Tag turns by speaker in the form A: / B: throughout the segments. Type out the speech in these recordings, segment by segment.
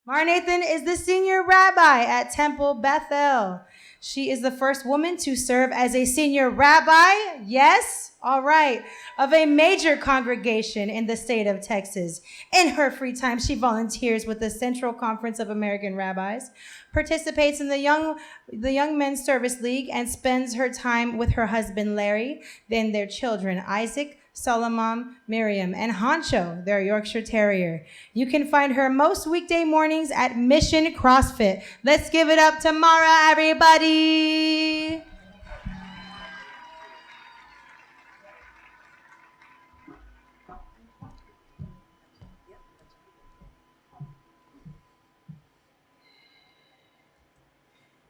A: Mara Nathan is the Senior Rabbi at Temple Beth-El. She is the first woman to serve as a Senior Rabbi, yes, all right, of a major congregation in the state of Texas. In her free time, she volunteers with the Central Conference of American Rabbis, participates in the Young Men's Service League, and spends her time with her husband, Larry, then their children, Isaac, Solomon, Miriam, and Honcho, their Yorkshire Terrier. You can find her most weekday mornings at Mission Crossfit. Let's give it up to Mara, everybody.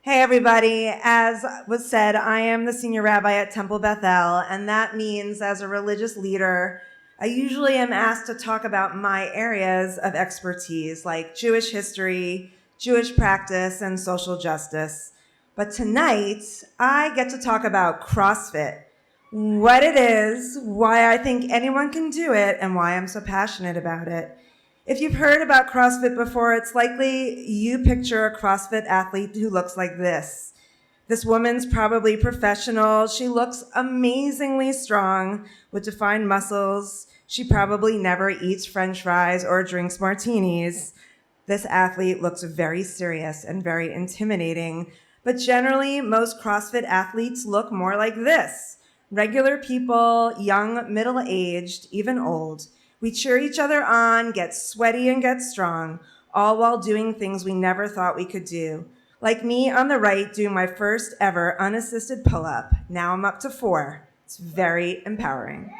B: Hey everybody, as was said, I am the Senior Rabbi at Temple Beth-El, and that means as a religious leader, I usually am asked to talk about my areas of expertise like Jewish history, Jewish practice, and social justice. But tonight, I get to talk about CrossFit, what it is, why I think anyone can do it, and why I'm so passionate about it. If you've heard about CrossFit before, it's likely you picture a CrossFit athlete who looks like this. This woman's probably professional. She looks amazingly strong with defined muscles. She probably never eats French fries or drinks martinis. This athlete looks very serious and very intimidating. But generally, most CrossFit athletes look more like this. Regular people, young, middle-aged, even old. We cheer each other on, get sweaty and get strong, all while doing things we never thought we could do. Like me on the right doing my first ever unassisted pull-up. Now I'm up to 4. It's very empowering.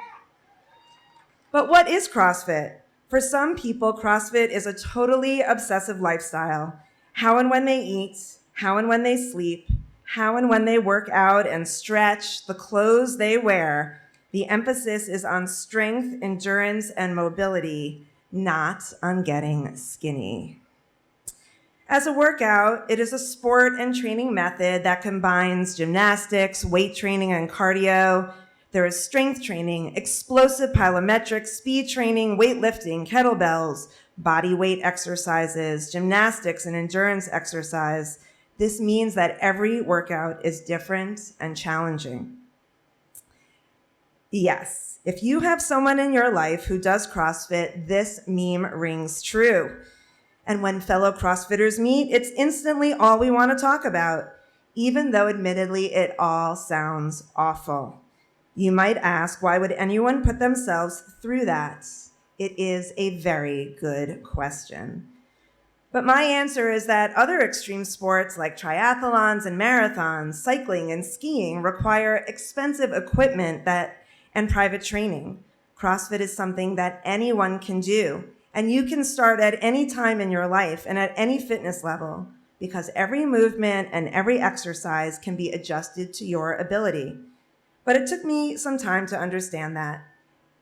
B: But what is CrossFit? For some people, CrossFit is a totally obsessive lifestyle. How and when they eat, how and when they sleep, how and when they work out and stretch, the clothes they wear. The emphasis is on strength, endurance, and mobility, not on getting skinny. As a workout, it is a sport and training method that combines gymnastics, weight training, and cardio. There is strength training, explosive plyometrics, speed training, weightlifting, kettlebells, body weight exercises, gymnastics, and endurance exercise. This means that every workout is different and challenging. Yes, if you have someone in your life who does CrossFit, this meme rings true. And when fellow CrossFitters meet, it's instantly all we want to talk about, even though admittedly it all sounds awful. You might ask, why would anyone put themselves through that? It is a very good question. But my answer is that other extreme sports like triathlons and marathons, cycling and skiing require expensive equipment and private training. CrossFit is something that anyone can do, and you can start at any time in your life and at any fitness level, because every movement and every exercise can be adjusted to your ability. But it took me some time to understand that.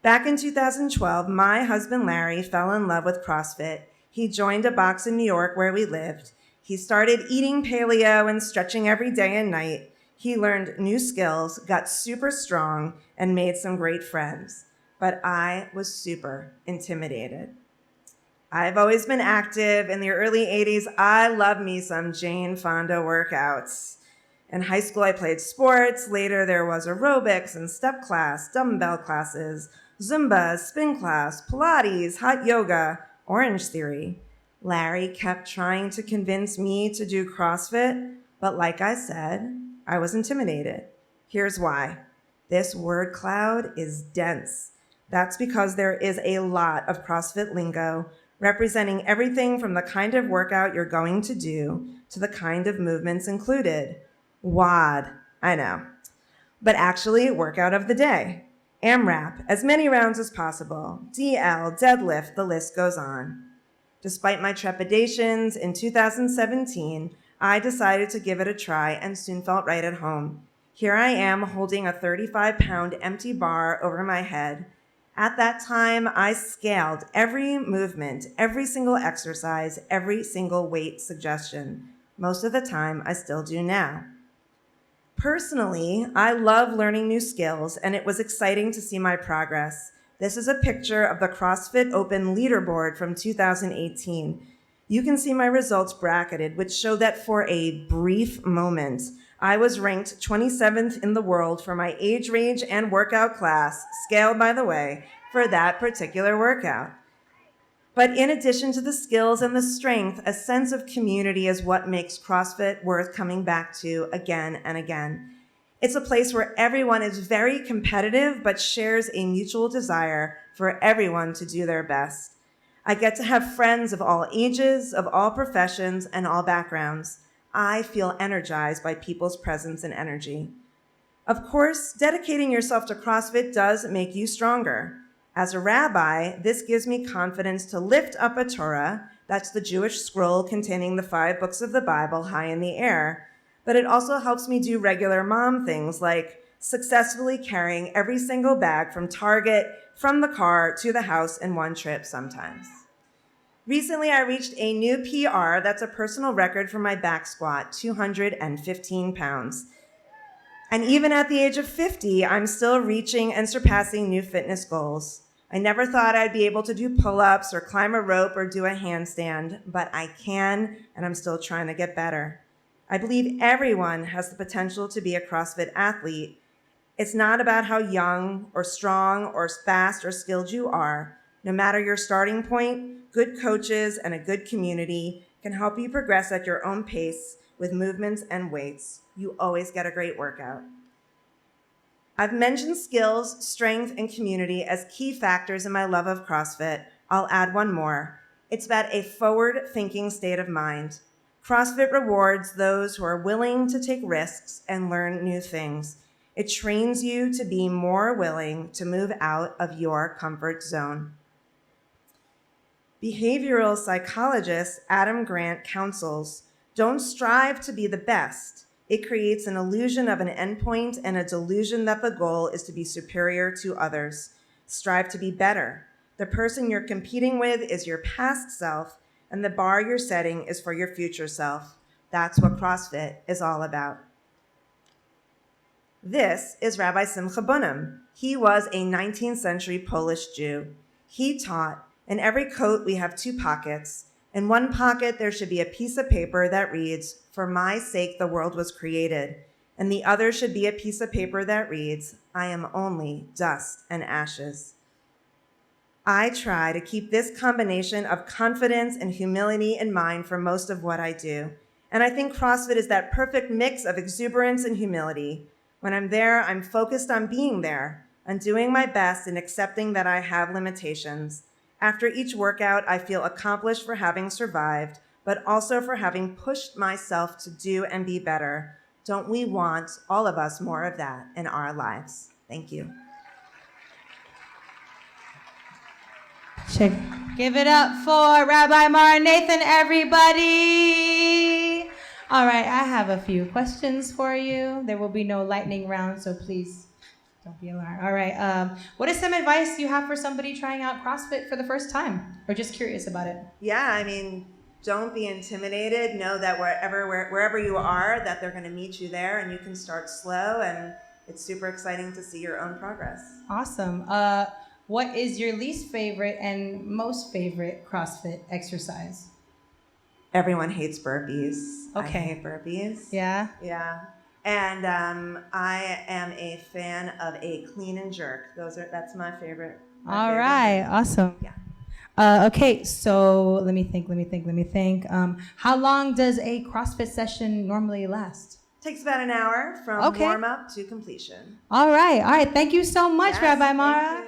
B: Back in 2012, my husband Larry fell in love with CrossFit. He joined a box in New York where we lived. He started eating paleo and stretching every day and night. He learned new skills, got super strong, and made some great friends. But I was super intimidated. I've always been active. In the early 80s, I loved me some Jane Fonda workouts. In high school, I played sports. Later, there was aerobics and step class, dumbbell classes, Zumba, spin class, Pilates, hot yoga, Orange Theory. Larry kept trying to convince me to do CrossFit, but like I said, I was intimidated. Here's why. This word cloud is dense. That's because there is a lot of CrossFit lingo representing everything from the kind of workout you're going to do to the kind of movements included. WOD, I know. But actually, workout of the day. AMRAP, as many rounds as possible. DL, deadlift, the list goes on. Despite my trepidations, in 2017, I decided to give it a try and soon felt right at home. Here I am holding a 35-pound empty bar over my head. At that time, I scaled every movement, every single exercise, every single weight suggestion. Most of the time, I still do now. Personally, I love learning new skills, and it was exciting to see my progress. This is a picture of the CrossFit Open Leaderboard from 2018. You can see my results bracketed, which show that for a brief moment, I was ranked 27th in the world for my age range and workout class, scale by the way, for that particular workout. But in addition to the skills and the strength, a sense of community is what makes CrossFit worth coming back to again and again. It's a place where everyone is very competitive, but shares a mutual desire for everyone to do their best. I get to have friends of all ages, of all professions, and all backgrounds. I feel energized by people's presence and energy. Of course, dedicating yourself to CrossFit does make you stronger. As a rabbi, this gives me confidence to lift up a Torah, that's the Jewish scroll containing the 5 books of the Bible, high in the air. But it also helps me do regular mom things like successfully carrying every single bag from Target, from the car to the house in one trip sometimes. Recently, I reached a new PR, that's a personal record for my back squat, 215 pounds. And even at the age of 50, I'm still reaching and surpassing new fitness goals. I never thought I'd be able to do pull-ups or climb a rope or do a handstand, but I can, and I'm still trying to get better. I believe everyone has the potential to be a CrossFit athlete. It's not about how young or strong or fast or skilled you are. No matter your starting point, good coaches and a good community can help you progress at your own pace with movements and weights. You always get a great workout. I've mentioned skills, strength, and community as key factors in my love of CrossFit. I'll add one more. It's about a forward-thinking state of mind. CrossFit rewards those who are willing to take risks and learn new things. It trains you to be more willing to move out of your comfort zone. Behavioral psychologist Adam Grant counsels, don't strive to be the best. It creates an illusion of an endpoint and a delusion that the goal is to be superior to others. Strive to be better. The person you're competing with is your past self, and the bar you're setting is for your future self. That's what CrossFit is all about. This is Rabbi Simcha Bonham. He was a 19th century Polish Jew. He taught, in every coat we have 2 pockets. In one pocket there should be a piece of paper that reads, "For my sake the world was created." And the other should be a piece of paper that reads, "I am only dust and ashes." I try to keep this combination of confidence and humility in mind for most of what I do. And I think CrossFit is that perfect mix of exuberance and humility. When I'm there, I'm focused on being there, on doing my best and accepting that I have limitations. After each workout, I feel accomplished for having survived, but also for having pushed myself to do and be better. Don't we want, all of us, more of that in our lives? Thank you.
A: Give it up for Rabbi Mara Nathan, everybody. All right, I have a few questions for you. There will be no lightning round, so please don't be alarmed. All right, what is some advice you have for somebody trying out CrossFit for the first time or just curious about it?
B: Yeah, I mean, don't be intimidated. Know that wherever you are, that they're going to meet you there, and you can start slow, and it's super exciting to see your own progress.
A: Awesome. What is your least favorite and most favorite CrossFit exercise?
B: Everyone hates burpees.
A: Okay.
B: I hate burpees.
A: Yeah?
B: Yeah. And I am a fan of a clean and jerk. That's my favorite.
A: All right. Awesome.
B: Yeah.
A: Okay, so let me think. How long does a CrossFit session normally last?
B: Takes about an hour from warm up to completion.
A: All right. Thank you so much,
B: Yes,
A: Rabbi
B: thank
A: Mara.
B: you.